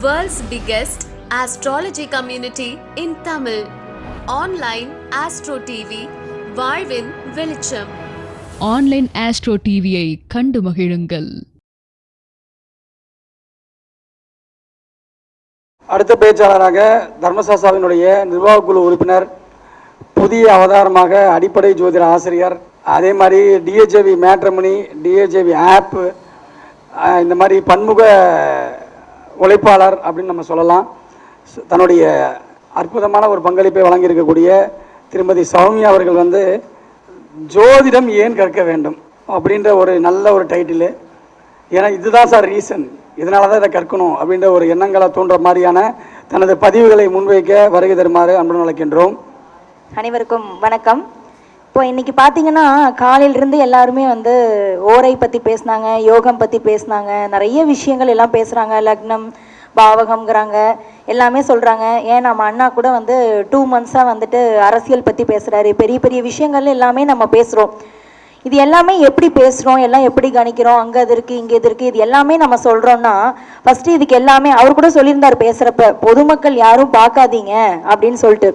World's biggest astrology community in Tamil. Online Astro TV, வாழ்வின் வெளிச்சம். Online astro டிவியை கண்டு மகிழுங்கள். அடுத்த பேச்சாளராக தர்மசாஸ்தாவினுடைய நிர்வாக குழு உறுப்பினர், புதிய அவதாரமாக அடிப்படை ஜோதிட ஆசிரியர், அதே மாதிரி டிஹெச்ஏவி மேட்ரமணி, டிஹெச்ஏவி ஆப், இந்த மாதிரி பன்முக உழைப்பாளர் அப்படின்னு நம்ம சொல்லலாம். தன்னுடைய அற்புதமான ஒரு பங்களிப்பை வழங்கியிருக்கக்கூடிய திருமதி சௌமியா அவர்கள் ஜோதிடம் ஏன் கற்க வேண்டும் அப்படின்ற ஒரு நல்ல ஒரு டைட்டிலு. ஏன்னா இதுதான் சார் ரீசன், இதனால தான் இதை கற்கணும் அப்படின்ற ஒரு எண்ணங்களை தோன்ற மாதிரியான தனது பதிவுகளை முன்வைக்க வருகை தருமாறு அன்புடன் அழைக்கின்றோம். அனைவருக்கும் வணக்கம். இப்போ இன்னைக்கு பார்த்தீங்கன்னா காலையிலிருந்து எல்லாருமே ஓரை பற்றி பேசினாங்க, யோகம் பற்றி பேசினாங்க, நிறைய விஷயங்கள் எல்லாம் பேசுகிறாங்க, லக்னம் பாவகம்ங்கிறாங்க, எல்லாமே சொல்கிறாங்க. ஏன் நம்ம அண்ணா கூட 2 months-ஆக அரசியல் பற்றி பேசுகிறாரு, பெரிய பெரிய விஷயங்கள் எல்லாமே நம்ம பேசுகிறோம். இது எல்லாமே எப்படி பேசுகிறோம், எல்லாம் எப்படி கணிக்கிறோம், அங்கே இது இருக்குது இங்கே இது இருக்குது, இது எல்லாமே நம்ம சொல்கிறோன்னா ஃபஸ்ட்டு இதுக்கு எல்லாமே அவர் கூட சொல்லியிருந்தார் பேசுகிறப்ப, பொதுமக்கள் யாரும் பார்க்காதீங்க அப்படின்னு சொல்லிட்டு.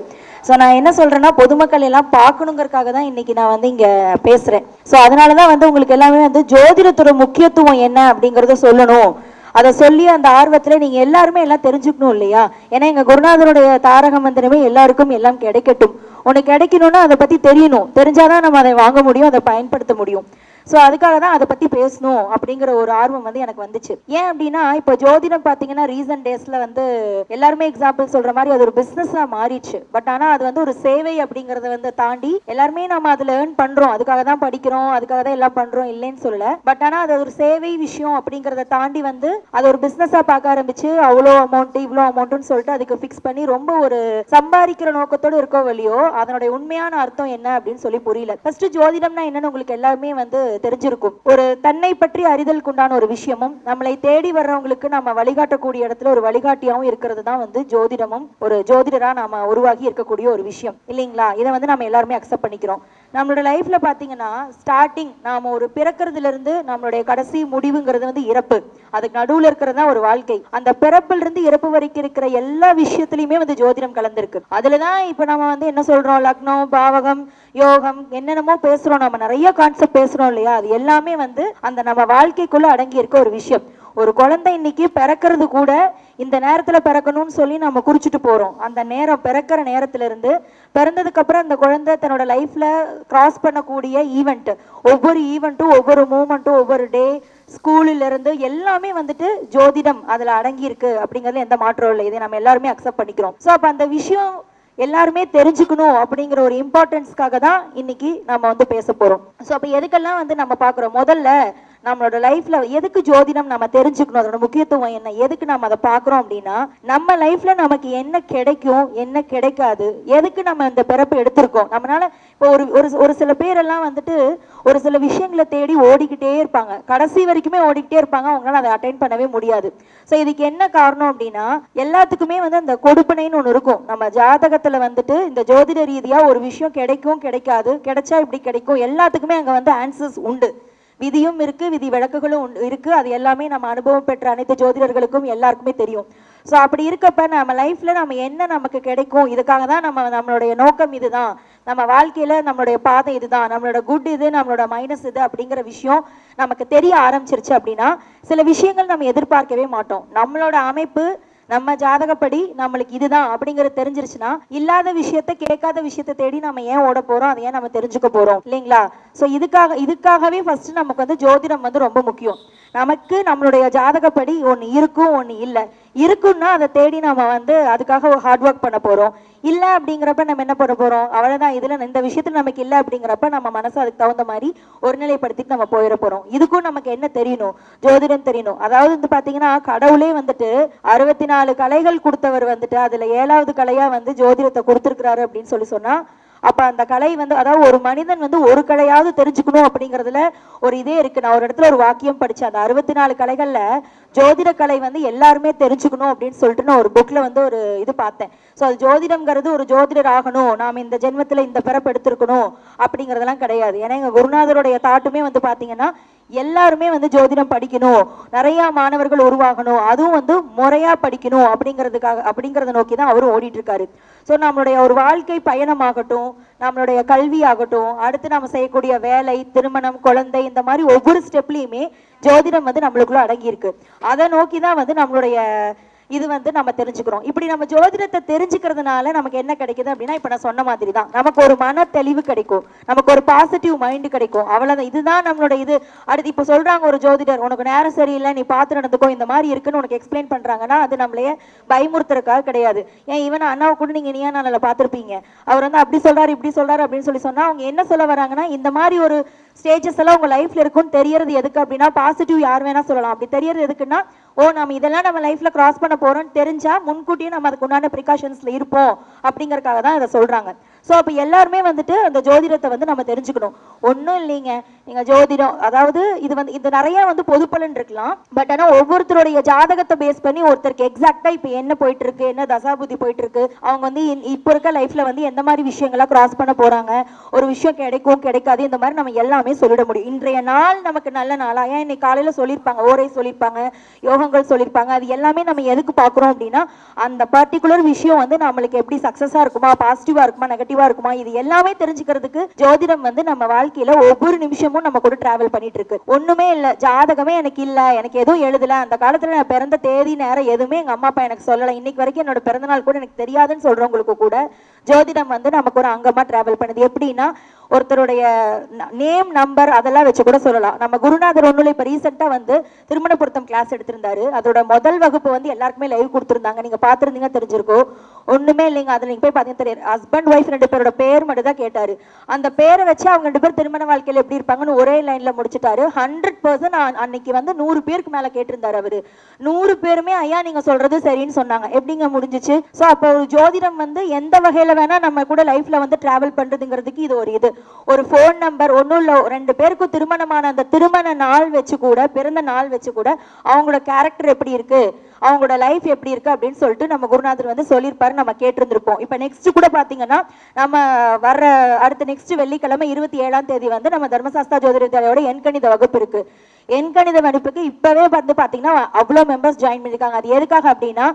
ஸோ நான் என்ன சொல்கிறேன்னா, பொதுமக்கள் எல்லாம் பார்க்கணுங்கிறதுக்காக தான் இன்றைக்கி நான் இங்கே பேசுகிறேன். ஸோ அதனால தான் உங்களுக்கு எல்லாமே ஜோதிடத்தோட முக்கியத்துவம் என்ன அப்படிங்கிறத சொல்லணும். அதை சொல்லி அந்த ஆர்வத்தில் நீங்கள் எல்லாருமே எல்லாம் தெரிஞ்சுக்கணும் இல்லையா? ஏன்னா எங்கள் குருநாதருடைய தாரக மந்திரமே எல்லாருக்கும் எல்லாம் கிடைக்கட்டும். ஒன்று கிடைக்கணும்னா அதை பற்றி தெரியணும், தெரிஞ்சாதான் நம்ம அதை வாங்க முடியும், அதை பயன்படுத்த முடியும். ஸோ அதுக்காக தான் அதை பற்றி பேசணும் அப்படிங்கிற ஒரு ஆர்வம் எனக்கு வந்துச்சு. ஏன் அப்படின்னா இப்போ ஜோதிடம் பார்த்தீங்கன்னா ரீசன்ட் டேஸில் எல்லாருமே எக்ஸாம்பிள் சொல்கிற மாதிரி அது ஒரு பிஸ்னஸாக மாறிடுச்சு. பட் ஆனால் அது ஒரு சேவை அப்படிங்கிறத தாண்டி எல்லாருமே நம்ம அதில் ஏர்ன் பண்ணுறோம், அதுக்காக தான் படிக்கிறோம், அதுக்காக தான் எல்லாம் பண்ணுறோம், இல்லைன்னு சொல்லலை. பட் ஆனால் அது ஒரு சேவை விஷயம் அப்படிங்கிறத தாண்டி அது ஒரு பிஸ்னஸாக பார்க்க ஆரம்பிச்சு அவ்வளோ அமௌண்ட் இவ்வளோ அமௌண்ட்டுன்னு சொல்லிட்டு அதுக்கு ஃபிக்ஸ் பண்ணி ரொம்ப ஒரு சம்பாதிக்கிற நோக்கத்தோடு இருக்கோ வழியோ அதனுடைய உண்மையான அர்த்தம் என்ன அப்படின்னு சொல்லி புரியல. ஃபர்ஸ்ட் ஜோதிடம்னா என்னன்னு உங்களுக்கு எல்லாருமே தெரிஞ்சிருக்கும். ஒரு தன்னை பற்றி அறிதலுக்குண்டான ஒரு விஷயமும் நம்மளை தேடி வர்றவங்களுக்கு நம்ம வழிகாட்டக்கூடிய இடத்துல ஒரு வழிகாட்டியாகவும் இருக்கிறது தான் ஜோதிடமும் ஒரு ஜோதிடரா நாம உருவாகி இருக்கக்கூடிய ஒரு விஷயம் இல்லைங்களா? இதை நம்ம எல்லாருமே அக்செப்ட் பண்ணிக்கிறோம். நம்மளோட லைஃப்ல பாத்தீங்கன்னா ஸ்டார்டிங் நாம ஒரு பிறக்கிறதுல இருந்து நம்மளுடைய கடைசி முடிவுங்கிறது இறப்பு, அதுக்கு நடுவுல இருக்கிறது தான் ஒரு வாழ்க்கை. அந்த பிறப்புல இருந்து இறப்பு வரைக்கும் இருக்கிற எல்லா விஷயத்திலயுமே ஜோதிடம் கலந்துருக்கு. அதுலதான் இப்ப நம்ம என்ன சொல்றோம், லக்னம் பாவகம் யோகம் என்னென்னமோ பேசுறோம், நம்ம நிறைய கான்செப்ட் பேசுறோம் இல்லையா? அது எல்லாமே அந்த நம்ம வாழ்க்கைக்குள்ள அடங்கி இருக்க ஒரு விஷயம். ஒரு குழந்தை இன்னைக்கு பிறக்கிறது கூட இந்த நேரத்துல பிறக்கணும்னு சொல்லி நம்ம குறிச்சிட்டு போறோம். அந்த நேரம் பிறக்கிற நேரத்துல இருந்து பிறந்ததுக்கு அப்புறம் அந்த குழந்தை தன்னோட லைஃப்ல கிராஸ் பண்ணக்கூடிய ஈவெண்ட், ஒவ்வொரு ஈவெண்ட்டும் ஒவ்வொரு மூமெண்ட்டும் ஒவ்வொரு டே ஸ்கூலில் இருந்து எல்லாமே ஜோதிடம் அதுல அடங்கி இருக்கு அப்படிங்கிறது எந்த மாற்றம் இல்லை. இதை நம்ம எல்லாருமே அக்செப்ட் பண்ணிக்கிறோம். ஸோ அப்ப அந்த விஷயம் எல்லாருமே தெரிஞ்சுக்கணும் அப்படிங்கிற ஒரு இம்பார்ட்டன்ஸ்க்காக தான் இன்னைக்கு நம்ம பேச போறோம். ஸோ அப்போ எதுக்கெல்லாம் நம்ம பார்க்குறோம், முதல்ல நம்மளோட லைஃப்ல எதுக்கு ஜோதிடம் நம்ம தெரிஞ்சுக்கணும், அதோட முக்கியத்துவம் என்ன, எதுக்கு நம்ம அதை பார்க்குறோம் அப்படின்னா நம்ம லைஃப்ல நமக்கு என்ன கிடைக்கும் என்ன கிடைக்காது, எதுக்கு நம்ம இந்த பிறப்பு எடுத்திருக்கோம். நம்மளால இப்போ ஒரு சில பேரெல்லாம் ஒரு சில விஷயங்களை தேடி ஓடிக்கிட்டே இருப்பாங்க, கடைசி வரைக்குமே ஓடிக்கிட்டே இருப்பாங்க, அவங்களால அதை அட்டைன் பண்ணவே முடியாது. ஸோ இதுக்கு என்ன காரணம் அப்படின்னா எல்லாத்துக்குமே அந்த கொடுப்பனைன்னு ஒன்று இருக்கும். நம்ம ஜாதகத்துல இந்த ஜோதிட ரீதியா ஒரு விஷயம் கிடைக்கும் கிடைக்காது, கிடைச்சா இப்படி கிடைக்கும், எல்லாத்துக்குமே அங்க ஆன்சர்ஸ் உண்டு, விதியும் இருக்கு, விதி விளக்குகளும் இருக்கு. அது எல்லாமே நம்ம அனுபவம் பெற்ற அனைத்து ஜோதிடர்களுக்கும் எல்லாருக்குமே தெரியும். ஸோ அப்படி இருக்கப்ப நம்ம லைஃப்ல நம்ம என்ன நமக்கு கிடைக்கும், இதுக்காக தான் நம்மளுடைய நோக்கம் இதுதான், நம்ம வாழ்க்கையில நம்மளுடைய பாதை இதுதான், நம்மளோட குட் இது நம்மளோட மைனஸ் இது அப்படிங்கிற விஷயம் நமக்கு தெரிய ஆரம்பிச்சிருச்சு அப்படின்னா சில விஷயங்கள் நம்ம எதிர்பார்க்கவே மாட்டோம். நம்மளோட அமைப்பு நம்ம ஜாதகப்படி நம்மளுக்கு இதுதான் அப்படிங்கிறது தெரிஞ்சிருச்சுன்னா இல்லாத விஷயத்த கேட்காத விஷயத்த தேடி நம்ம ஏன் ஓட போறோம், அதை ஏன் நம்ம தெரிஞ்சுக்க போறோம் இல்லைங்களா? ஸோ இதுக்காகவே ஃபர்ஸ்ட் நமக்கு ஜோதிடம் ரொம்ப முக்கியம். நமக்கு நம்மளுடைய ஜாதகப்படி ஒன்று இருக்கும் ஒன்று இல்லை, இருக்குன்னா அதை தேடி நம்ம அதுக்காக ஹார்ட் ஒர்க் பண்ண போறோம். இல்லை அப்படிங்கிறப்ப நம்ம என்ன பண்ண போறோம், அவ்வளவுதான், இதுல இந்த விஷயத்துல நமக்கு இல்லை அப்படிங்கிறப்ப நம்ம மனசை அதுக்கு தகுந்த மாதிரி ஒருநிலைப்படுத்திட்டு நம்ம போயிட போறோம். இதுக்கும் நமக்கு என்ன தெரியணும், ஜோதிடம் தெரியணும். அதாவது பாத்தீங்கன்னா கடவுளே 64 கலைகள் கொடுத்தவர் அதுல 7வது கலையா ஜோதிடத்தை கொடுத்திருக்கிறாரு அப்படின்னு சொன்னா அப்ப அந்த கலை அதாவது ஒரு மனிதன் ஒரு கலையாவது தெரிஞ்சுக்கணும் அப்படிங்கிறதுல ஒரு இதே இருக்கு. நான் ஒரு இடத்துல ஒரு வாக்கியம் படிச்சேன், அந்த 64 கலைகள்ல ஜோதிட கலை எல்லாருமே தெரிஞ்சுக்கணும் அப்படின்னு சொல்லிட்டு நான் ஒரு புக்ல ஒரு இது பார்த்தேன். ஸோ அது ஜோதிடம்ங்கிறது ஒரு ஜோதிடர் ஆகணும், நாம் இந்த ஜென்மத்துல இந்த பிறப்பு எடுத்திருக்கணும் அப்படிங்கிறதெல்லாம் கிடையாது. ஏன்னா எங்க குருநாதருடைய தாட்டுமே பாத்தீங்கன்னா எல்லாருமே வந்து ஜோதிடம் படிக்கணும், நிறைய மாணவர்கள் உருவாகணும், அதுவும் வந்து முறையா படிக்கணும் அப்படிங்கிறத நோக்கி தான் அவரும் ஓடிட்டு இருக்காரு. ஸோ நம்மளுடைய ஒரு வாழ்க்கை பயணமாகட்டும், நம்மளுடைய கல்வி ஆகட்டும், அடுத்து நம்ம செய்யக்கூடிய வேலை, திருமணம், குழந்தை, இந்த மாதிரி ஒவ்வொரு ஸ்டெப்லையுமே ஜோதிடம் வந்து நம்மளுக்குள்ள அடங்கியிருக்கு. அதை நோக்கி தான் வந்து நம்மளுடைய இது வந்து நம்ம தெரிஞ்சுக்கிறோம். இப்படி நம்ம ஜோதிடத்தை தெரிஞ்சுக்கிறதுனால நமக்கு என்ன கிடைக்குது அப்படின்னா, இப்ப நான் சொன்ன மாதிரி தான் நமக்கு ஒரு மன தெளிவு கிடைக்கும், நமக்கு ஒரு பாசிட்டிவ் மைண்ட் கிடைக்கும். அவ்வளவுதான், இதுதான் நம்மளோட இது. அடுத்து இப்ப சொல்றாங்க ஒரு ஜோதிடர் உனக்கு நேரம் சரியில்லை, நீ பார்த்து நடந்துக்கோ, இந்த மாதிரி இருக்குன்னு உனக்கு எக்ஸ்பிளைன் பண்றாங்கன்னா அது நம்மளையே பயமுறுத்துறதுக்காக கிடையாது. ஏன் ஈவன் அண்ணாவை கூட நீங்க இனியா நாளில் பார்த்துருப்பீங்க, அவர் வந்து அப்படி சொல்றாரு இப்படி சொல்றாரு அப்படின்னு சொன்னா அவங்க என்ன சொல்ல வராங்கன்னா, இந்த மாதிரி ஒரு ஸ்டேஜஸ் எல்லாம் உங்க லைஃப்ல இருக்குன்னு தெரியறது எதுக்கு அப்படின்னா, பாசிட்டிவ் யார் வேணா சொல்லலாம். அப்படி தெரியறது எதுக்குன்னா, ஓ நம்ம இதெல்லாம் நம்ம லைஃப்ல கிராஸ் பண்ண போறோம்னு தெரிஞ்சா முன்கூட்டியே நம்ம அதுக்கு உண்டான ப்ரிகாஷன்ஸ்ல இருப்போம் அப்படிங்கறதுக்காக தான் இதை சொல்றாங்க. ஸோ அப்போ எல்லாருமே வந்துட்டு அந்த ஜோதிடத்தை வந்து நம்ம தெரிஞ்சுக்கணும். ஒன்றும் இல்லைங்க, நீங்க ஜோதிடம் அதாவது இது நிறைய வந்து பொது பலன் இருக்கலாம். பட் ஆனால் ஒவ்வொருத்தருடைய ஜாதகத்தை பேஸ் பண்ணி ஒருத்தருக்கு எக்ஸாக்டா இப்போ என்ன போயிட்டு இருக்கு, என்ன தசாபுத்தி போயிட்டு இருக்கு, அவங்க வந்து இப்போ இருக்க லைஃப்ல வந்து எந்த மாதிரி விஷயங்களா கிராஸ் பண்ண போறாங்க, ஒரு விஷயம் கிடைக்கும் கிடைக்காது, இந்த மாதிரி நம்ம எல்லாமே சொல்லிட முடியும். இன்றைய நாள் நமக்கு நல்ல நாளா, ஏன் இன்னைக்கு காலையில சொல்லியிருப்பாங்க, ஓரை சொல்லியிருப்பாங்க, யோகங்கள் சொல்லியிருப்பாங்க, அது எல்லாமே நம்ம எதுக்கு பார்க்குறோம் அப்படின்னா, அந்த பர்டிகுலர் விஷயம் வந்து நம்மளுக்கு எப்படி சக்சஸா இருக்குமா, பாசிட்டிவா இருக்குமா, நெகட்டிவா இருக்குமா, இது எல்லாமே தெரிஞ்சுக்கிறதுக்கு ஜோதிடம் வந்து நம்ம வாழ்க்கையில ஒவ்வொரு நிமிஷமும் நம்ம கூட டிராவல் பண்ணிட்டு இருக்கு. ஒண்ணுமே இல்ல, ஜாதகமே எனக்கு இல்ல, எனக்கு எதுவும் எழுதல, அந்த காலத்துல நான் பிறந்த தேதி நேரம் எதுவுமே எங்க அம்மா அப்பா எனக்கு சொல்லல, இன்னைக்கு வரைக்கும் என்னோட பிறந்த நாள் கூட எனக்கு தெரியாதுன்னு சொல்றவங்களுக்கு கூட ஜோதிடம் வந்து நமக்கு ஒரு அங்கமா டிராவல் பண்ணுது. எப்படின்னா, ஒருத்தருடைய நேம் நம்பர் அதெல்லாம் வச்சு கூட சொல்லலாம். நம்ம குருநாதர் ஒன்றுல இப்ப ரீசெண்டா வந்து திருமண பொருத்தம் கிளாஸ் எடுத்திருந்தாரு. அதோட முதல் வகுப்பு வந்து எல்லாருக்குமே லைவ் கொடுத்திருந்தாங்க, நீங்க பாத்துருந்தீங்க தெரிஞ்சிருக்கும். ஒண்ணுமே இல்லைங்க, அதுல நீங்க போய் பாத்தீங்கன்னா தெரியும், ஹஸ்பண்ட் ஒய்ஃப் 2 பேரோட பேர் மட்டும் தான் கேட்டாரு. அந்த பேரை வச்சு அவங்க 2 பேர் திருமண வாழ்க்கையில எப்படி இருப்பாங்கன்னு ஒரே லைன்ல முடிச்சுட்டாரு. 100% அன்னைக்கு வந்து 100 பேருக்கு மேல கேட்டிருந்தாரு அவரு. 100 பேருமே ஐயா நீங்க சொல்றது சரின்னு சொன்னாங்க. எப்படிங்க முடிஞ்சிச்சு? சோ அப்போ ஒரு ஜோதிடம் வந்து எந்த வகையில வேணா நம்ம கூட லைஃப்ல வந்து டிராவல் பண்றதுங்கிறதுக்கு இது ஒரு இது. ஒரு போன் நம்பர் ஒன்னும் இல்ல, 2 பேருக்கும் திருமணமான அந்த திருமண நாள் வச்சு கூட, பிறந்த நாள் வச்சு கூட அவங்களோட கேரக்டர் எப்படி இருக்கு, அவங்களோட லைஃப் எப்படி இருக்கு அப்படின்னு சொல்லிட்டு நம்ம குருநாதர் வந்து சொல்லியிருப்பாரு, நம்ம கேட்டிருந்திருப்போம். இப்ப நெக்ஸ்ட் கூட பாத்தீங்கன்னா, நம்ம வர்ற அடுத்த நெக்ஸ்ட் வெள்ளிக்கிழமை 27ஆம் தேதி வந்து நம்ம தர்மசாஸ்தா ஜோதிட வித்யாலயோட எண்கணித வகுப்பு இருக்கு. எண்கணித வகுப்புக்கு இப்பவே வந்து பாத்தீங்கன்னா அவ்வளவு மெம்பர்ஸ் ஜாயின் பண்ணிருக்காங்க. அது எதுக்காக அப்படின்னா,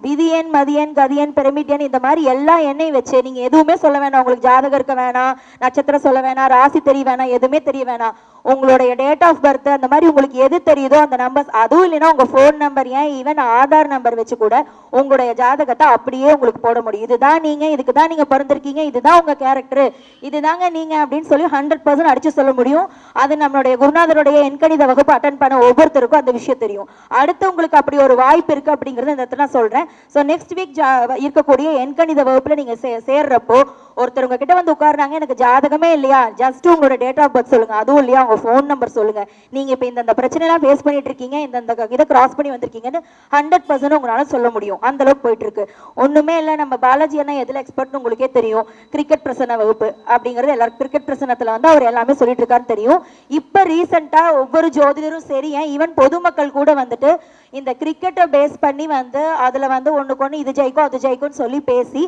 விதியன், மதியன், கதியன், பிரமிடியன், இந்த மாதிரி எல்லா எண்ணையும் வச்சு நீங்க எதுவுமே சொல்ல வேணாம், உங்களுக்கு ஜாதகம் இருக்க வேணாம், நட்சத்திரம் சொல்ல வேணாம், ராசி தெரிய வேணாம், எதுவுமே தெரிய வேணாம். உங்களுடைய டேட் ஆஃப் பர்த் அந்த மாதிரி உங்களுக்கு எது தெரியுதோ அந்த நம்பர்ஸ், அதுவும் இல்லைன்னா உங்க போன் நம்பர், ஏன் ஈவன் ஆதார் நம்பர் வச்சு கூட உங்களுடைய ஜாதகத்தை அப்படியே உங்களுக்கு போட முடியும். இதுதான் நீங்க, இதுக்கு தான் நீங்க பிறந்திருக்கீங்க, இதுதான் உங்க கேரக்டர், இதுதாங்க நீங்க அப்படின்னு சொல்லி 100% அடிச்சு சொல்ல முடியும். அது நம்மளுடைய குருநாதருடைய எண்கணித வகுப்பு அட்டன் பண்ண ஒவ்வொருத்தருக்கும் அந்த விஷயம் தெரியும். அடுத்து உங்களுக்கு அப்படி ஒரு வாய்ப்பு இருக்கு அப்படிங்கறது இந்த இடத்துல நான் சொல்றேன். ஸோ நெக்ஸ்ட் வீக் இருக்கக்கூடிய எண்கணித வகுப்புல நீங்க சேர்றப்போ ஒருத்தர் உங்க கிட்ட வந்து உட்காருறாங்க, எனக்கு ஜாதகமே இல்லையா, ஜஸ்ட் உங்களோட டேட் ஆஃப் பர்த் சொல்லுங்க, அதுவும் இல்லையா உங்க ஃபோன் நம்பர் சொல்லுங்க, நீங்க இப்ப இந்த பிரச்சனை எல்லாம் ஃபேஸ் பண்ணிட்டு இருக்கீங்க, இந்த இதை கிராஸ் பண்ணி வந்திருக்கீங்கன்னு 100% உங்களால சொல்ல முடியும். அந்த அளவுக்கு போயிட்டு இருக்கு. ஒண்ணுமே இல்லை, நம்ம பாலாஜி அண்ணா எதுல எக்ஸ்பர்ட்னு உங்களுக்கே தெரியும். கிரிக்கெட் பிரசன வகுப்பு அப்படிங்கிறது எல்லாரும் கிரிக்கெட் பிரசனத்துல வந்து அவர் எல்லாமே சொல்லிட்டு இருக்காருன்னு தெரியும். இப்ப ரீசெண்டா ஒவ்வொரு ஜோதிடரும் சரி, ஈவன் பொதுமக்கள் கூட வந்துட்டு இந்த கிரிக்கெட்டை பேஸ் பண்ணி வந்து அதுல வந்து ஒண்ணுக்கு இது ஜெயிக்கும் அது ஜெயிக்கும்னு சொல்லி பேசி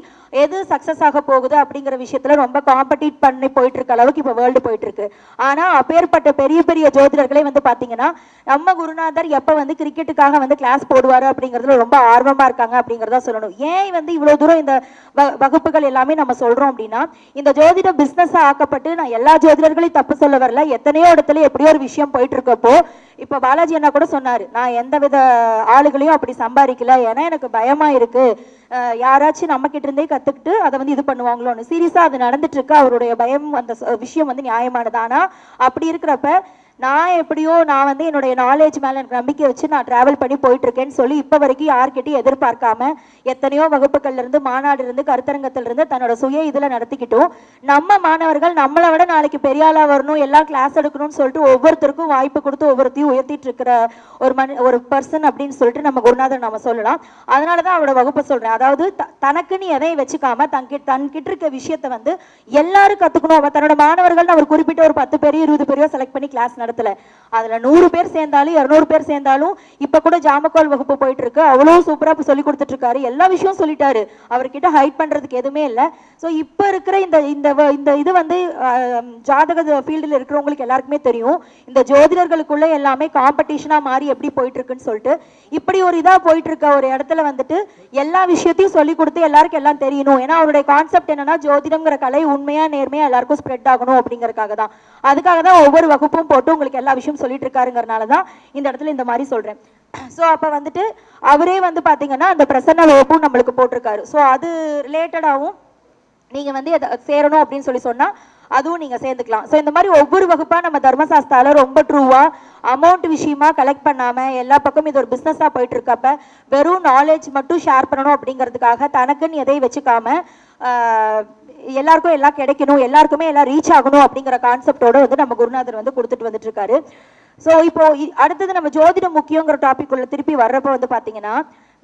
எது சக்சஸ் ஆக போகுது அப்படிங்கிற விஷயத்துல ரொம்ப காம்படிட் பண்ணி போயிட்டு இருக்க அளவுக்கு இப்ப வேர்ல்டு போயிட்டு இருக்கு. ஆனா அப்பேற்பட்ட பெரிய பெரிய ஜோதிடர்களே வந்து பாத்தீங்கன்னா, நம்ம குருநாதர் எப்ப வந்து கிரிக்கெட்டுக்காக வந்து கிளாஸ் போடுவாரு அப்படிங்கறதுல ரொம்ப ஆர்வமா இருக்காங்க அப்படிங்கறத சொல்லணும். ஏன் வந்து இவ்வளவு தூரம் இந்த வகுப்புகள் எல்லாமே நம்ம சொல்றோம் அப்படின்னா, இந்த ஜோதிட பிசினஸ் ஆக்கப்பட்டு, நான் எல்லா ஜோதிடர்களையும் தப்பு சொல்ல வரல, எத்தனையோ இடத்துல எப்படியோ ஒரு விஷயம் போயிட்டு இருக்கப்போ, இப்ப பாலாஜி அண்ணா கூட சொன்னாரு, நான் எந்த வித ஆளுகளையும் அப்படி சம்பாதிக்கல, ஏன்னா எனக்கு பயமா இருக்கு, யாராச்சும் நம்ம கிட்ட இருந்தே கத்துக்கிட்டு அதை வந்து இது பண்ணுவாங்களோன்னு. சீரியஸா அது நடந்துட்டு இருக்கு. அவருடைய பயம், அந்த விஷயம் வந்து நியாயமானது. ஆனா அப்படி இருக்கிறப்ப நான் எப்படியோ நான் வந்து என்னுடைய நாலேஜ் மேல எனக்கு நம்பிக்கை வச்சு நான் டிராவல் பண்ணி போயிட்டு இருக்கேன்னு சொல்லி இப்ப வரைக்கும் யார்கிட்டையும் எதிர்பார்க்காம எத்தனையோ வகுப்புகள்ல இருந்து, மாநாடு இருந்து, கருத்தரங்கத்துல இருந்து தன்னோட சுய இதுல நடத்திக்கிட்டும், நம்ம மாணவர்கள் நம்மளை விட நாளைக்கு பெரிய ஆளா வரணும், எல்லா கிளாஸ் எடுக்கணும்னு சொல்லிட்டு ஒவ்வொருத்தருக்கும் வாய்ப்பு கொடுத்து ஒவ்வொருத்தையும் உயர்த்திட்டு இருக்கிற ஒரு பர்சன் அப்படின்னு சொல்லிட்டு நம்ம குருநாதர் நம்ம சொல்லலாம். அதனாலதான் அவரோட வகுப்பை சொல்றேன். அதாவது தனக்குன்னு எதையும் வச்சுக்காம தன்கிட்ட இருக்க விஷயத்த வந்து எல்லாரும் கத்துக்கணும். தன்னோட மாணவர்கள் அவர் குறிப்பிட்ட ஒரு 10 பேரையும் 20 பேரையும் செலக்ட் பண்ணி கிளாஸ் நடத்தல. அதுல 100 பேர் சேர்ந்தாலும் 200 பேர் சேர்ந்தாலும் இப்ப கூட ஜாமக்கால் வகுப்பு போயிட்டு இருக்கு. அவ்வளவு சூப்பரா சொல்லி கொடுத்துட்டு இருக்காரு. எல்லா விஷயம் சொல்லிட்டாரு. அவர்கிட்ட ஹைட் பண்றதுக்கு எதுவுமே இல்லை. ஸோ இப்ப இருக்கிற இந்த இது வந்து ஜாதக ஃபீல்டில் இருக்கிறவங்களுக்கு எல்லாருக்குமே தெரியும். இந்த ஜோதிடர்களுக்குள்ள எல்லாமே காம்படிஷனா மாறி எப்படி போயிட்டு இருக்குன்னு சொல்லிட்டு இப்படி ஒரு இதா போயிட்டு இருக்க ஒரு இடத்துல வந்துட்டு எல்லா விஷயத்தையும் சொல்லி கொடுத்து எல்லாருக்கும் எல்லாம் தெரியணும். ஏன்னா அவருடைய கான்செப்ட் என்னன்னா ஜோதிடம்ங்கிற கலை உண்மையா நேர்மையா எல்லாருக்கும் ஸ்ப்ரெட் ஆகணும் அப்படிங்கறதுக்காக தான். அதுக்காக தான் ஒவ்வொரு வகுப்பும் போட்டு உங்களுக்கு எல்லா விஷயம் சொல்லிட்டு இருக்காருங்கிறனால தான் இந்த இடத்துல இந்த மாதிரி சொல்றேன். ஸோ அப்போ வந்துட்டு அவரே வந்து பார்த்தீங்கன்னா அந்த பிரசன்ன வகுப்பும் நம்மளுக்கு போட்டிருக்காரு. ஸோ அது ரிலேட்டடாகவும் நீங்கள் வந்து சேரணும் அப்படின்னு சொல்லி சொன்னால் அதுவும் நீங்கள் சேர்ந்துக்கலாம். ஸோ இந்த மாதிரி ஒவ்வொரு வகுப்பாக நம்ம தர்மசாஸ்தால ரொம்ப ட்ரூவாக அமௌண்ட் விஷயமா கலெக்ட் பண்ணாமல் எல்லா பக்கமும் இது ஒரு பிஸ்னஸாக போயிட்டு இருக்கப்ப வெறும் நாலேஜ் மட்டும் ஷேர் பண்ணணும் அப்படிங்கிறதுக்காக தனக்குன்னு எதையும் வச்சுக்காம எல்லாருக்கும் எல்லாம் கிடைக்கணும், எல்லாருக்குமே எல்லாம் ரீச் ஆகணும் அப்படிங்கிற கான்செப்டோட வந்து நம்ம குருநாதர் வந்து கொடுத்துட்டு வந்துட்டு இருக்காரு. ஸோ இப்போ அடுத்தது நம்ம ஜோதிடம் முக்கியங்கிற டாபிக் உள்ள திருப்பி வர்றப்ப வந்து பார்த்தீங்கன்னா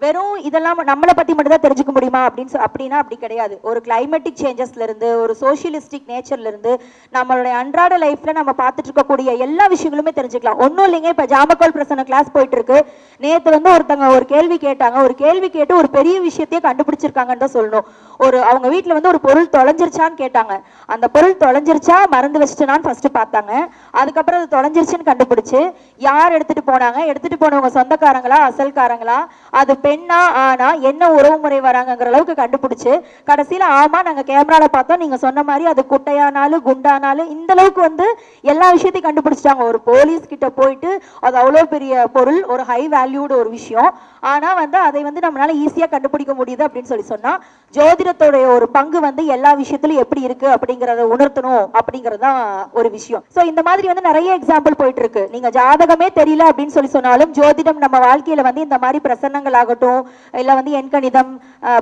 வெறும் இதெல்லாம் நம்மளை பத்தி மட்டும் தான் தெரிஞ்சுக்க முடியுமா அப்படின்னா அப்படி கிடையாது. ஒரு கிளைமேட்டிக் சேஞ்சஸ்ல இருந்து ஒரு சோசியலிஸ்டிக் நேச்சர்ல இருந்து நம்மளுடைய அன்றாட லைஃப்ல நம்ம பார்த்துட்டு இருக்கக்கூடிய எல்லா விஷயங்களுமே தெரிஞ்சுக்கலாம். ஒன்றும் இல்லைங்க, இப்ப ஜாமக்கால் பிரசன்ன கிளாஸ் போயிட்டு இருக்கு. நேற்று வந்து ஒருத்தங்க ஒரு கேள்வி கேட்டாங்க. ஒரு கேள்வி கேட்டு ஒரு பெரிய விஷயத்தையே கண்டுபிடிச்சிருக்காங்கன்னு தான் சொல்லணும். அவங்க வீட்டுல வந்து ஒரு பொருள் தொலைஞ்சிருச்சான்னு கேட்டாங்க. அந்த பொருள் தொலைஞ்சிருச்சா மறந்து வச்சுட்டுனான்னு ஃபர்ஸ்ட் பார்த்தாங்க. அதுக்கப்புறம் அது தொலைஞ்சிருச்சுன்னு கண்டுபிடிச்சு யார் எடுத்துட்டு போனாங்க, எடுத்துட்டு போனவங்க சொந்தக்காரங்களா அசல்காரங்களா, அது பெண்ணா ஆனா என்ன உறவு முறை வராங்கிற அளவுக்கு கண்டுபிடிச்சு கடைசியில ஆமா நாங்க கேமரால பார்த்தோம், நீங்க சொன்ன மாதிரி அது குட்டையானாலும் குண்டானாலும் இந்த அளவுக்கு வந்து எல்லா விஷயத்தையும் கண்டுபிடிச்சிட்டாங்க. ஒரு போலீஸ் கிட்ட போயிட்டு அது அவ்வளவு பெரிய பொருள், ஒரு ஹை வேல்யூடு ஒரு விஷயம், ஆனா வந்து அதை வந்து நம்மளால ஈஸியா கண்டுபிடிக்க முடியுது அப்படின்னு சொல்லி சொன்னா ஜோதிடத்தோடைய ஒரு பங்கு வந்து எல்லா விஷயத்திலும் எப்படி இருக்கு அப்படிங்கறத உணர்த்தணும் அப்படிங்கறதுதான் ஒரு விஷயம். சோ இந்த மாதிரி வந்து நிறைய எக்ஸாம்பிள் போயிட்டு இருக்கு. நீங்க ஜாதகமே தெரியல அப்படின்னு சொல்லி சொன்னாலும் ஜோதிடம் நம்ம வாழ்க்கையில வந்து இந்த மாதிரி பிரசன்னங்கள் ஆகட்டும் இல்ல வந்து எண்கணிதம்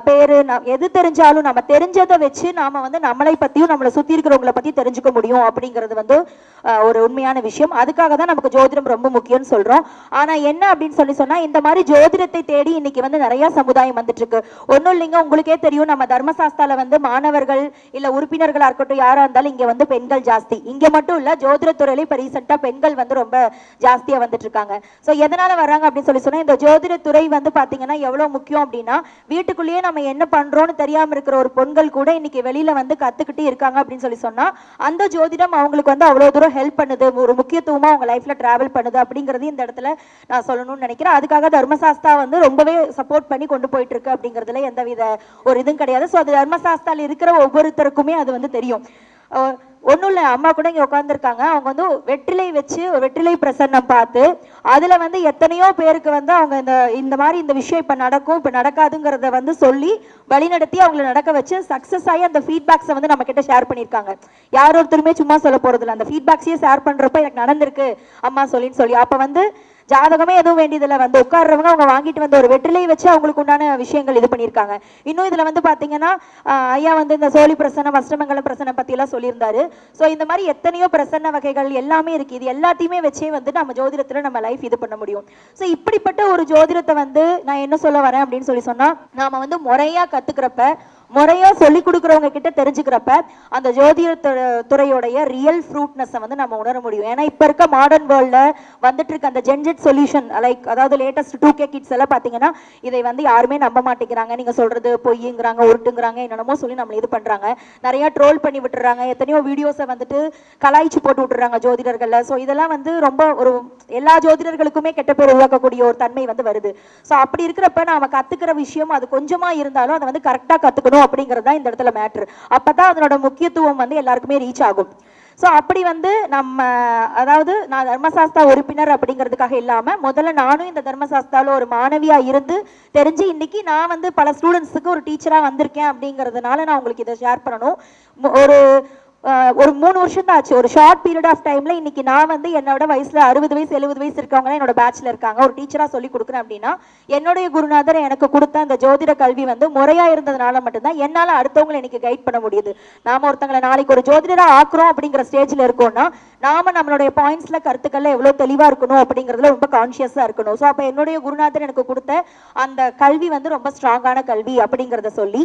பேரு எது தெரிஞ்சாலும் நம்ம தெரிஞ்சதை வச்சு நாம வந்து நம்மளை பத்தியும் நம்மளை சுத்தி இருக்கிறவங்களை பத்தி தெரிஞ்சுக்க முடியும் அப்படிங்கிறது வந்து ஒரு உண்மையான விஷயம். அதுக்காக தான் நமக்கு ஜோதிடம் ரொம்ப முக்கியம்னு சொல்றோம். ஆனா என்ன அப்படின்னு சொல்லி சொன்னா இந்த மாதிரி ஜோதிடத்தை தேடி இன்னைக்கு வந்து நிறைய சமுதாயம் வந்துட்டு இருக்கு. ஒன்னும் இல்லைங்க, உங்களுக்கே தெரியும் நம்ம தர்மசாஸ்தால வந்து மாணவர்கள் இல்ல உறுப்பினர்களா இருக்கட்டும் யாரா இருந்தாலும் இங்க வந்து பெண்கள் ஜாஸ்தி. இங்க மட்டும் இல்ல ஜோதிடத்துறையில இப்ப ரீசெண்டா பெண்கள் வந்து ரொம்ப ஜாஸ்தியா வந்துட்டு இருக்காங்க. சோ எதனால வர்றாங்க அப்படின்னு சொல்லி சொன்னா இந்த ஜோதிடத்துறை வந்து பாத்தீங்கன்னா எவ்வளவு முக்கியம் அப்படின்னா வீட்டுக்குள்ளேயே நம்ம என்ன பண்றோம்னு தெரியாம இருக்கிற ஒரு பெண்கள் கூட இன்னைக்கு வெளியில வந்து கத்துக்கிட்டு இருக்காங்க அப்படின்னு சொல்லி சொன்னா அந்த ஜோதிடம் அவங்களுக்கு வந்து அவ்வளவு தூரம் ஹெல்ப் பண்ணுது, ஒரு முக்கியத்துவமா அவங்க லைஃப்ல டிராவல் பண்ணுது அப்படிங்கறது இந்த இடத்துல நான் சொல்லணும்னு நினைக்கிறேன். அதுக்காக தர்மசாஸ்தா வந்து ரொம்பவே சப்போர்ட் பண்ணி கொண்டு போயிட்டு இருக்கு அப்படிங்கறதுல எந்தவித ஒரு இதுவும் கிடையாது. ஸோ அது தர்மசாஸ்தால இருக்கிற ஒவ்வொருத்தருக்குமே அது வந்து தெரியும். ஒன்றும் இல்லை, அம்மா கூட இங்கே உட்காந்துருக்காங்க. அவங்க வந்து வெற்றிலை வச்சு வெற்றிலை பிரசன்னம் பார்த்து அதில் வந்து எத்தனையோ பேருக்கு வந்து அவங்க இந்த மாதிரி இந்த விஷயம் இப்போ நடக்கும் இப்போ நடக்காதுங்கிறத வந்து சொல்லி வழிநடத்தி அவங்களை நடக்க வச்சு சக்ஸஸ் ஆகி அந்த ஃபீட்பேக்ஸை வந்து நம்ம கிட்ட ஷேர் பண்ணியிருக்காங்க. யார் ஒருத்தருமே சும்மா சொல்ல போகிறது இல்லை, அந்த ஃபீட்பேக்ஸையே ஷேர் பண்ணுறப்ப எனக்கு நடந்திருக்கு அம்மா சொல்லின்னு சொல்லி. அப்போ வந்து ஜாதகமே எதுவும் வேண்டியதில்லை, வந்து உட்கார்றவங்க அவங்க வாங்கிட்டு வந்து ஒரு வெற்றிலை வச்சு அவங்களுக்கு உண்டான விஷயங்கள் இது பண்ணியிருக்காங்க. இன்னும் இதில் வந்து பார்த்தீங்கன்னா ஐயா வந்து இந்த சோழி பிரசன்னம் அஷ்டமங்கலம் பிரசன்னம் பற்றியெல்லாம் சொல்லியிருந்தாரு. ஸோ இந்த மாதிரி எத்தனையோ பிரசன்ன வகைகள் எல்லாமே இருக்குது. இது எல்லாத்தையுமே வச்சே வந்து நம்ம ஜோதிடத்தில் நம்ம லைஃப் இது பண்ண முடியும். ஸோ இப்படிப்பட்ட ஒரு ஜோதிடத்தை வந்து நான் என்ன சொல்ல வரேன் அப்படின்னு சொல்லி சொன்னால் நாம் வந்து முறையாக கற்றுக்கிறப்ப முறையா சொல்லி கொடுக்குறவங்க கிட்ட தெரிஞ்சுக்கிறப்ப அந்த ஜோதிட துறையோடைய ரியல் ஃப்ரூட்னஸை வந்து நம்ம உணர முடியும். ஏன்னா இப்போ இருக்க மாடர்ன் வேர்ல்ட்ல வந்துட்டு இருக்க அந்த ஜென்ஜெட் சொல்யூஷன் லைக் அதாவது லேட்டஸ்ட் 2K கிட்ஸ் எல்லாம் பார்த்தீங்கன்னா இதை வந்து யாருமே நம்ப மாட்டேங்கிறாங்க. நீங்க சொல்றது பொய்யுங்கிறாங்க, உருட்டுங்கிறாங்க, என்னென்னமோ சொல்லி நம்மள இது பண்றாங்க, நிறைய ட்ரோல் பண்ணி விட்டுறாங்க, எத்தனையோ வீடியோஸை வந்துட்டு கலாய்ச்சி போட்டு விட்டுறாங்க ஜோதிடர்கள்ல. ஸோ இதெல்லாம் வந்து ரொம்ப ஒரு எல்லா ஜோதிடர்களுக்குமே கெட்ட பேர் உருவாக்கக்கூடிய ஒரு தன்மை வந்து வருது. ஸோ அப்படி இருக்கிறப்ப நாம கத்துக்கிற விஷயம் அது கொஞ்சமா இருந்தாலும் அதை வந்து கரெக்டா கத்துக்கணும் அப்படிங்கிறது தான் இந்த இடத்துல மேட்ரு. அப்பதான் அதனோட முக்கியத்துவம் வந்து எல்லாருக்குமே ரீச் ஆகும். ஸோ அப்படி வந்து நம்ம அதாவது நான் தர்மசாஸ்தா உறுப்பினர் அப்படிங்கிறதுக்காக இல்லாமல் முதல்ல நானும் இந்த தர்மசாஸ்தாவில் ஒரு மாணவியாக இருந்து தெரிஞ்சு இன்னைக்கு நான் வந்து பல ஸ்டூடெண்ட்ஸுக்கு ஒரு டீச்சராக வந்திருக்கேன் அப்படிங்கிறதுனால நான் உங்களுக்கு இதை ஷேர் பண்ணணும். ஒரு 3 வருஷம் தான் ஆச்சு, ஒரு ஷார்ட் பீரியட் ஆஃப் டைம்ல இன்னைக்கு நான் வந்து என்னோட வயசுல 60 வயசு 70 வயசு இருக்கவங்க என்னோட பேட்ச்ல இருக்காங்க. ஒரு டீச்சரா சொல்லி கொடுக்குறேன் அப்படின்னா என்னுடைய குருநாதர் எனக்கு கொடுத்த அந்த ஜோதிட கல்வி வந்து முறையா இருந்ததுனால மட்டும்தான் என்னால அடுத்தவங்களை எனக்கு கைட் பண்ண முடியுது. நாம ஒருத்தங்களை நாளைக்கு ஒரு ஜோதிடரா ஆக்குறோம் அப்படிங்கிற ஸ்டேஜ்ல இருக்கோம்னா நாம நம்மளுடைய பாயிண்ட்ஸ்ல கருத்துக்கள்ல எவ்வளவு தெளிவா இருக்கணும் அப்படிங்கிறதுல ரொம்ப கான்சியஸா இருக்கணும். ஸோ அப்ப என்னுடைய குருநாதர் எனக்கு கொடுத்த அந்த கல்வி வந்து ரொம்ப ஸ்ட்ராங்கான கல்வி அப்படிங்கிறத சொல்லி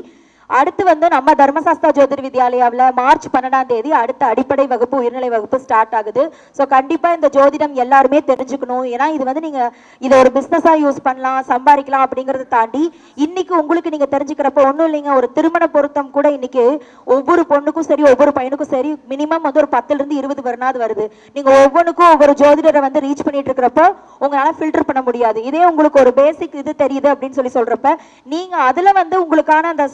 அடுத்து வந்து நம்ம தர்மசாஸ்தா ஜோதிர் வித்யாலயாவில் மார்ச் 12ஆம் தேதி அடுத்த அடிப்படை வகுப்பு உயர்நிலை வகுப்பு ஸ்டார்ட் ஆகுது. ஸோ கண்டிப்பாக இந்த ஜோதிடம் எல்லாருமே தெரிஞ்சுக்கணும். ஏன்னா இது வந்து நீங்கள் இதை ஒரு பிஸ்னஸாக யூஸ் பண்ணலாம், சம்பாதிக்கலாம் அப்படிங்கிறத தாண்டி இன்னைக்கு உங்களுக்கு நீங்கள் தெரிஞ்சுக்கிறப்ப ஒன்றும் இல்லைங்க, ஒரு திருமண பொருத்தம் கூட இன்னைக்கு ஒவ்வொரு பொண்ணுக்கும் சரி ஒவ்வொரு பையனுக்கும் சரி மினிமம் வந்து ஒரு 10லேருந்து 20 வரனாவது வருது. நீங்கள் ஒவ்வொன்றுக்கும் ஒவ்வொரு ஜோதிடரை வந்து ரீச் பண்ணிட்டு இருக்கிறப்ப உங்களால் ஃபில்டர் பண்ண முடியாது. இதே உங்களுக்கு ஒரு பேசிக் இது தெரியுது அப்படின்னு சொல்றப்ப நீங்கள் அதில் வந்து உங்களுக்கான அந்த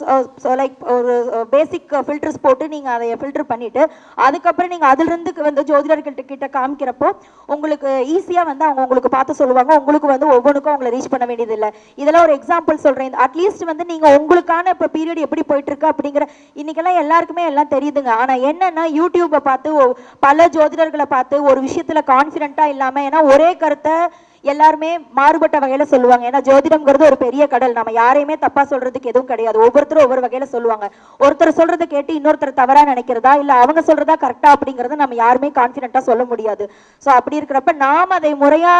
லைக் ஒரு பேசிக் ஃபில்டர்ஸ் போட்டு நீங்கள் அதை ஃபில்டர் பண்ணிட்டு அதுக்கப்புறம் நீங்கள் அதிலிருந்து வந்து ஜோதிடர்கிட்ட காமிக்கிறப்போ உங்களுக்கு ஈஸியாக வந்து அவங்க உங்களுக்கு பார்த்து சொல்லுவாங்க. உங்களுக்கு வந்து ஒவ்வொன்றுக்கும் அவங்களை ரீச் பண்ண வேண்டியது இல்லை. இதெல்லாம் ஒரு எக்ஸாம்பிள் சொல்கிறேன். அட்லீஸ்ட் வந்து நீங்கள் உங்களுக்கான இப்போ பீரியட் எப்படி போயிட்டு இருக்கு அப்படிங்கிற இன்னைக்கெல்லாம் எல்லாருக்குமே எல்லாம் தெரியுதுங்க. ஆனால் என்னன்னா யூடியூப்பை பார்த்து பல ஜோதிடர்களை பார்த்து ஒரு விஷயத்தில் கான்ஃபிடென்ட்டாக இல்லாமல், ஏன்னா ஒரே கருத்தை எல்லாருமே மாறுபட்ட வகையில சொல்லுவாங்க. ஏன்னா ஜோதிடம்ங்கிறது ஒரு பெரிய கடல், நம்ம யாரையுமே தப்பா சொல்றதுக்கு எதுவும் கிடையாது. ஒவ்வொருத்தரும் ஒவ்வொரு வகையில சொல்லுவாங்க. ஒருத்தர் சொல்றதை கேட்டு இன்னொருத்தர் தவறா நினைக்கிறதா இல்ல அவங்க சொல்றதா கரெக்டா அப்படிங்கறத நம்ம யாருமே கான்ஃபிடென்ட்டா சொல்ல முடியாது. ஸோ அப்படி இருக்கிறப்ப நாம் அதை முறையா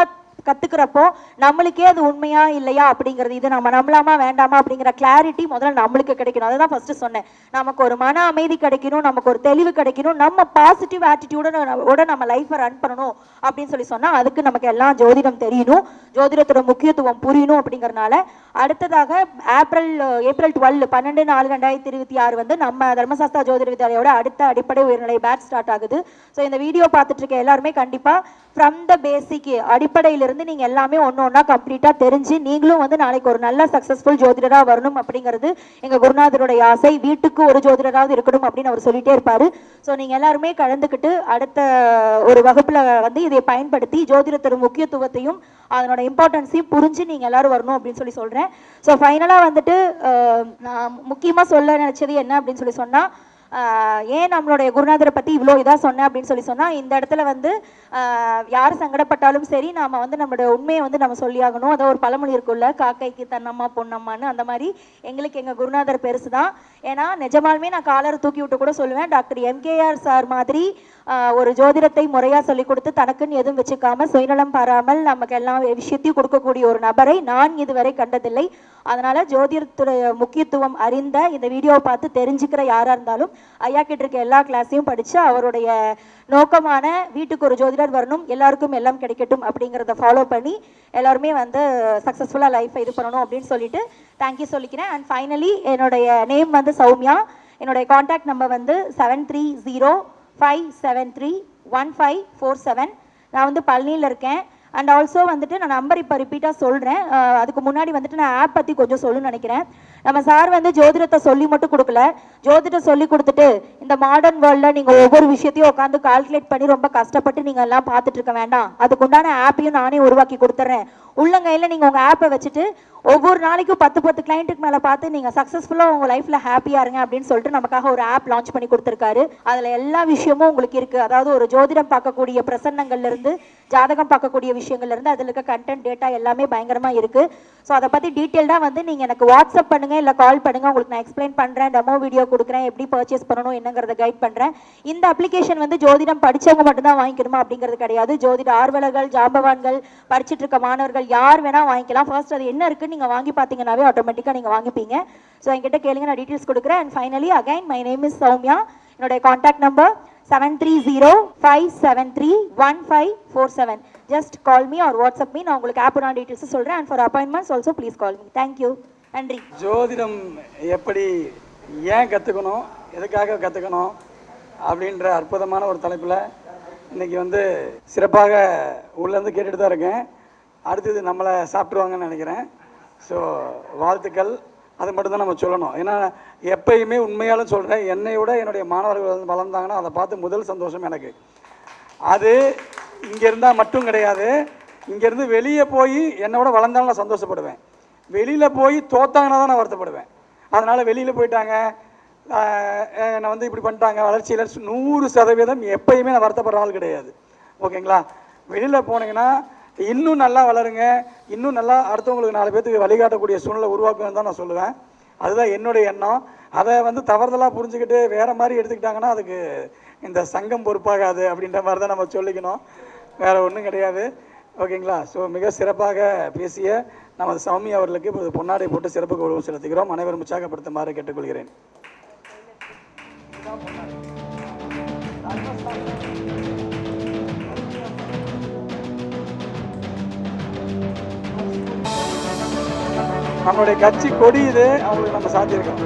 கத்துக்கிறப்போ நம்மளுக்கே அது உண்மையா இல்லையா அப்படிங்கிறது, இது நம்ம நம்பலாமா வேண்டாமா அப்படிங்கிற கிளாரிட்டி முதல்ல நம்மளுக்கு கிடைக்கணும். அதுதான் ஃபர்ஸ்ட் சொன்னேன். நமக்கு ஒரு மன அமைதி கிடைக்கணும், நமக்கு ஒரு தெளிவு கிடைக்கணும், நம்ம பாசிட்டிவ் ஆட்டிடியூட நம்ம லைஃப்பை ரன் பண்ணணும் அப்படின்னு சொன்னா அதுக்கு நமக்கு எல்லாம் ஜோதிடம் தெரியணும், ஜோதிடத்தோட முக்கியத்துவம் புரியணும். அப்படிங்கறதுனால அடுத்ததாக ஏப்ரல் 12/4/2026 வந்து நம்ம தர்மசாஸ்தா ஜோதிட வித்யாலயோட அடுத்த அடிப்படை உயர்நிலை பேட்ச் ஸ்டார்ட் ஆகுது. ஸோ இந்த வீடியோ பார்த்துட்டு இருக்க எல்லாருமே கண்டிப்பா ஃப்ரம் த பேசிக் அடிப்படையிலிருந்து நீங்க எல்லாமே ஒன்னா கம்ப்ளீட்டா தெரிஞ்சு நீங்களும் வந்து நாளைக்கு ஒரு நல்ல சக்சஸ்ஃபுல் ஜோதிடரா வரணும் அப்படிங்கிறது எங்க குருநாதருடைய ஆசை. வீட்டுக்கு ஒரு ஜோதிடராவது இருக்கணும் அப்படின்னு அவர் சொல்லிட்டே இருப்பாரு. ஸோ நீங்க எல்லாருமே கலந்துக்கிட்டு அடுத்த ஒரு வகுப்புல வந்து இதை பயன்படுத்தி ஜோதிடத்தோட முக்கியத்துவத்தையும் அதனோட இம்பார்ட்டன்ஸையும் புரிஞ்சு நீங்க எல்லாரும் வரணும் அப்படின்னு சொல்றேன். ஸோ ஃபைனலா வந்துட்டு நான் முக்கியமா சொல்ல நினைச்சது என்ன அப்படின்னு சொன்னா, ஏன் நம்மளுடைய குருநாதரை பற்றி இவ்வளோ இதாக சொன்னேன் அப்படின்னு சொன்னால், இந்த இடத்துல வந்து யார் சங்கடப்பட்டாலும் சரி நாம் வந்து நம்மளோட உண்மையை வந்து நம்ம சொல்லியாகணும். அதை ஒரு பழமொழி இருக்குல்ல, காக்கைக்கு தன்னம்மா பொன்னம்மான்னு, அந்த மாதிரி எங்களுக்கு எங்கள் குருநாதர் பெருசு தான். ஏன்னா நிஜமாலுமே நான் காலரை தூக்கி விட்டு கூட சொல்லுவேன், டாக்டர் எம்கேஆர் சார் மாதிரி ஒரு ஜோதிடத்தை முறையாக சொல்லிக் கொடுத்து தனக்குன்னு எதுவும் வச்சுக்காம சுயநலம் பாராமல் நமக்கு எல்லா விஷயத்தையும் கொடுக்கக்கூடிய ஒரு நபரை நான் இதுவரை கண்டதில்லை. அதனால ஜோதிடத்துடைய முக்கியத்துவம் அறிந்த இந்த வீடியோவை பார்த்து தெரிஞ்சுக்கிற யாராக இருந்தாலும் ஐயா கிட்ட இருக்க எல்லா கிளாஸையும் படித்து அவருடைய நோக்கமான வீட்டுக்கு ஒரு ஜோதிடர் வரணும், எல்லாருக்கும் எல்லாம் கிடைக்கட்டும் அப்படிங்கிறத ஃபாலோ பண்ணி எல்லாருமே வந்து சக்ஸஸ்ஃபுல்லாக லைஃப்பை இது பண்ணணும் அப்படின்னு சொல்லிட்டு தேங்க்யூ சொல்லிக்கிறேன். அண்ட் ஃபைனலி என்னுடைய நேம் வந்து சௌமியா. என்னுடைய கான்டாக்ட் நம்பர் வந்து 7305731547. நான் வந்து பழனியில் இருக்கேன். அண்ட் ஆல்சோ வந்துட்டு நான் நம்பர் இப்போ ரிப்பீட்டாக சொல்கிறேன். அதுக்கு முன்னாடி வந்துட்டு நான் ஆப் பற்றி கொஞ்சம் சொல்லணும்னு நினைக்கிறேன். நம்ம சார் வந்து ஜோதிடத்தை சொல்லி மட்டும் கொடுக்கல, ஜோதிடத்தை சொல்லி கொடுத்துட்டு இந்த மாடர்ன் வேர்ல்டில் நீங்கள் ஒவ்வொரு விஷயத்தையும் உட்காந்து கால்குலேட் பண்ணி ரொம்ப கஷ்டப்பட்டு நீங்கள் எல்லாம் பார்த்துட்டு இருக்க வேண்டாம், அதுக்குண்டான ஆப்பையும் நானே உருவாக்கி கொடுத்துட்றேன். உள்ளங்கையில் நீங்கள் உங்கள் ஆப்பை வச்சுட்டு ஒவ்வொரு நாளைக்கும் 10 கிளைண்ட்டுக்கு மேலே பார்த்து நீங்கள் சக்ஸஸ்ஃபுல்லாக உங்கள் லைஃப்பில் ஹாப்பியாக இருங்க அப்படின்னு சொல்லிட்டு நமக்காக ஒரு ஆப் லான்ச் பண்ணி கொடுத்துருக்காரு. அதில் எல்லா விஷயமும் உங்களுக்கு இருக்குது. அதாவது ஒரு ஜோதிடம் பார்க்கக்கூடிய பிரசன்னங்கள்லேருந்து ஜாதகம் பார்க்கக்கூடிய விஷயங்கள்லேருந்து அதில் இருக்க கண்டென்ட் டேட்டா எல்லாமே பயங்கரமாக இருக்குது. ஸோ அதை பற்றி டீட்டெயில்டாக வந்து நீங்கள் எனக்கு வாட்ஸ்அப் பண்ணுங்கள், இல்லை கால் பண்ணுங்கள், உங்களுக்கு நான் எக்ஸ்பிளைன் பண்ணுறேன், டெமோ வீடியோ கொடுக்குறேன், எப்படி பர்ச்சேஸ் பண்ணணும் என்னங்கிறத கைட் பண்ணுறேன். இந்த அப்ளிகேஷன் வந்து ஜோதிடம் படித்தவங்க மட்டும்தான் வாங்கிக்கணுமா அப்படிங்கிறது கிடையாது. ஜோதிட ஆர்வலர்கள், ஜாம்பவான்கள், படிச்சுட்டு இருக்க மாணவர்கள் யார் வேணால் வாங்கிக்கலாம். ஃபர்ஸ்ட் அது என்ன இருக்குன்னு நீங்கள் வாங்கி பார்த்தீங்கன்னாவே ஆட்டோமேட்டிக்காக நீங்கள் வாங்கிப்பீங்க. ஸோ என்கிட்ட கேளுங்க, நான் டீட்டெயில்ஸ் கொடுக்குறேன். And finally again my name is Soumya. என்னுடைய contact number 7305731547. Just call me or WhatsApp me. நான் உங்களுக்கு ஆப் நான் டீட்டெயில்ஸ் சொல்கிறேன். And for appointments also please call me. Thank you. நன்றி. ஜோதிடம் எப்படி, ஏன் கற்றுக்கணும், எதுக்காக கற்றுக்கணும் அப்படின்ற அற்புதமான ஒரு தலைப்பில் இன்றைக்கி வந்து சிறப்பாக உள்ளேருந்து கேட்டுட்டு தான் இருக்கேன். அடுத்தது நம்மளை சாப்பிட்ருவாங்கன்னு நினைக்கிறேன். ஸோ வாழ்த்துக்கள். அது மட்டும்தான் நம்ம சொல்லணும். ஏன்னா எப்பயுமே உண்மையாலும் சொல்கிறேன், என்னை விட என்னுடைய மாணவர்கள் வளர்ந்தாங்கன்னா அதை பார்த்து முதல் சந்தோஷம் எனக்கு. அது இங்கே இருந்தால் மட்டும் கிடையாது, இங்கேருந்து வெளியே போய் என்னோட வளர்ந்தாலும் நான் சந்தோஷப்படுவேன். வெளியில் போய் தோத்தாங்கன்னா தான் நான் வருத்தப்படுவேன். அதனால் வெளியில் போயிட்டாங்க, என்னை வந்து இப்படி பண்ணிட்டாங்க, வளர்ச்சியில் 100% எப்பயுமே நான் வருத்தப்படுற ஆள் கிடையாது. ஓகேங்களா? வெளியில் போனீங்கன்னா இன்னும் நல்லா வளருங்க, இன்னும் நல்லா அடுத்தவங்களுக்கு 4 பேருக்கு வழிகாட்டக்கூடிய சூழ்நிலை உருவாக்குன்னு தான் நான் சொல்லுவேன். அதுதான் என்னுடைய எண்ணம். அதை வந்து தவறுதலாக புரிஞ்சுக்கிட்டு வேறு மாதிரி எடுத்துக்கிட்டாங்கன்னா அதுக்கு இந்த சங்கம் பொறுப்பாகாது அப்படின்ற மாதிரி தான் நம்ம சொல்லிக்கணும், வேறு ஒன்றும் கிடையாது. ஓகேங்களா? ஸோ மிக சிறப்பாக பேசிய நமது சௌமியா அவர்களுக்கு இப்போது பொன்னாடை போட்டு சிறப்பு கௌரவம் செலுத்துகிறோம். அனைவரும் உற்சாகப்படுத்துமாறு கேட்டுக்கொள்கிறேன். நம்மளுடைய கட்சி கொடி இது, அவங்களுக்கு நம்ம சாத்தியிருக்கோம்.